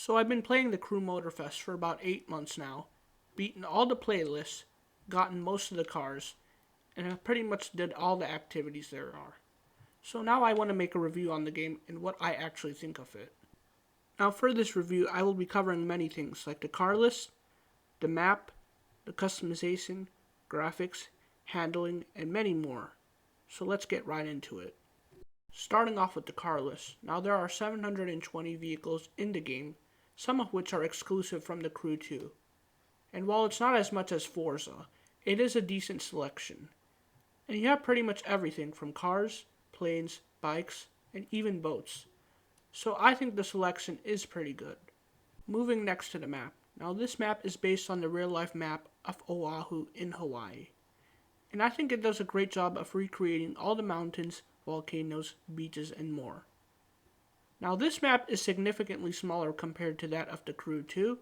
So I've been playing the Crew Motorfest for about 8 months now, beaten all the playlists, gotten most of the cars, and have pretty much did all the activities there are. So now I want to make a review on the game and what I actually think of it. Now for this review, I will be covering many things like the car list, the map, the customization, graphics, handling, and many more. So let's get right into it. Starting off with the car list. Now there are 720 vehicles in the game, some of which are exclusive from the Crew 2. And while it's not as much as Forza, it is a decent selection. And you have pretty much everything from cars, planes, bikes, and even boats. So I think the selection is pretty good. Moving next to the map. Now this map is based on the real life map of Oahu in Hawaii. And I think it does a great job of recreating all the mountains, volcanoes, beaches, and more. Now this map is significantly smaller compared to that of the Crew 2,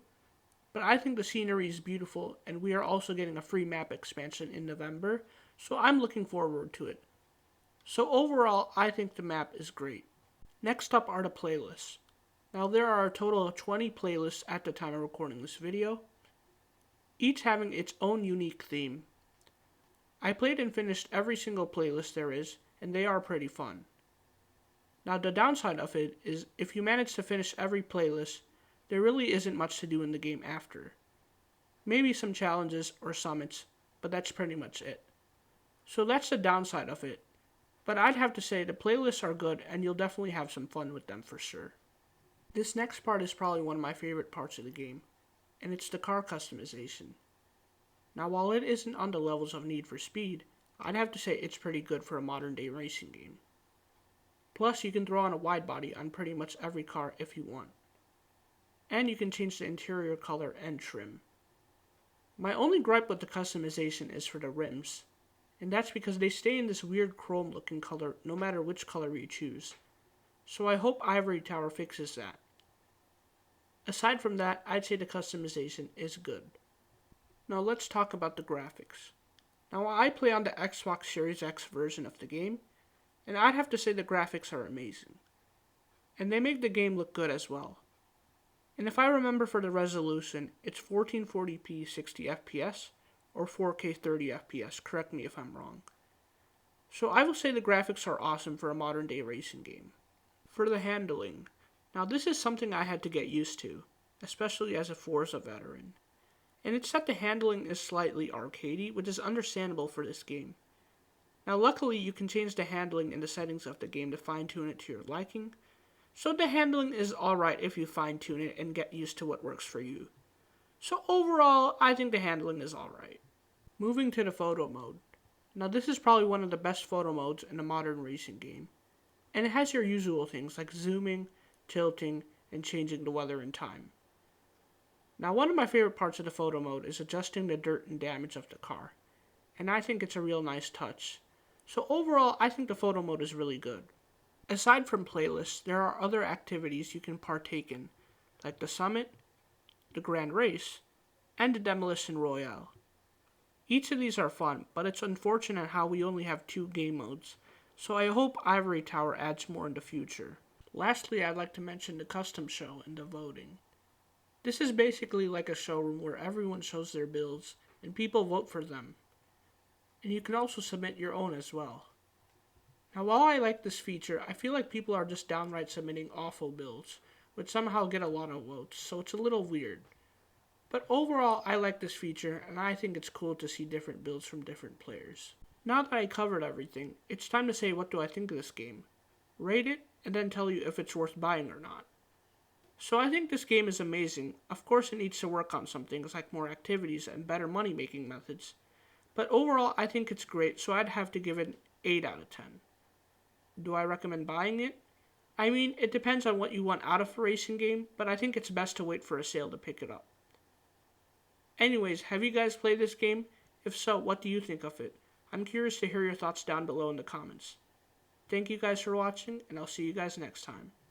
but I think the scenery is beautiful and we are also getting a free map expansion in November, so I'm looking forward to it. So overall, I think the map is great. Next up are the playlists. Now there are a total of 20 playlists at the time of recording this video, each having its own unique theme. I played and finished every single playlist there is, and they are pretty fun. Now the downside of it is if you manage to finish every playlist, there really isn't much to do in the game after. Maybe some challenges or summits, but that's pretty much it. So that's the downside of it. But I'd have to say the playlists are good and you'll definitely have some fun with them for sure. This next part is probably one of my favorite parts of the game, and it's the car customization. Now while it isn't on the levels of Need for Speed, I'd have to say it's pretty good for a modern day racing game. Plus you can throw on a wide body on pretty much every car if you want. And you can change the interior color and trim. My only gripe with the customization is for the rims, and that's because they stay in this weird chrome looking color no matter which color you choose. So I hope Ivory Tower fixes that. Aside from that, I'd say the customization is good. Now let's talk about the graphics. Now I play on the Xbox Series X version of the game, and I'd have to say the graphics are amazing. And they make the game look good as well. And if I remember for the resolution, it's 1440p 60 FPS or 4K 30 FPS, correct me if I'm wrong. So I will say the graphics are awesome for a modern day racing game. For the handling, now this is something I had to get used to, especially as a Forza veteran. And it's that the handling is slightly arcadey, which is understandable for this game. Now luckily you can change the handling in the settings of the game to fine tune it to your liking, so the handling is alright if you fine tune it and get used to what works for you. So overall, I think the handling is alright. Moving to the photo mode. Now this is probably one of the best photo modes in a modern racing game. And it has your usual things like zooming, tilting, and changing the weather and time. Now one of my favorite parts of the photo mode is adjusting the dirt and damage of the car. And I think it's a real nice touch. So overall, I think the photo mode is really good. Aside from playlists, there are other activities you can partake in, like the Summit, the Grand Race, and the Demolition Royale. Each of these are fun, but it's unfortunate how we only have 2 game modes, so I hope Ivory Tower adds more in the future. Lastly, I'd like to mention the custom show and the voting. This is basically like a showroom where everyone shows their builds, and people vote for them. And you can also submit your own as well. Now while I like this feature, I feel like people are just downright submitting awful builds, which somehow get a lot of votes, so it's a little weird. But overall, I like this feature, and I think it's cool to see different builds from different players. Now that I covered everything, it's time to say what do I think of this game, rate it, and then tell you if it's worth buying or not. So I think this game is amazing. Of course it needs to work on some things like more activities and better money making methods. But overall I think it's great, so I'd have to give it an 8 out of 10. Do I recommend buying it? I mean, it depends on what you want out of a racing game, but I think it's best to wait for a sale to pick it up. Anyways, have you guys played this game? If so, what do you think of it? I'm curious to hear your thoughts down below in the comments. Thank you guys for watching, and I'll see you guys next time.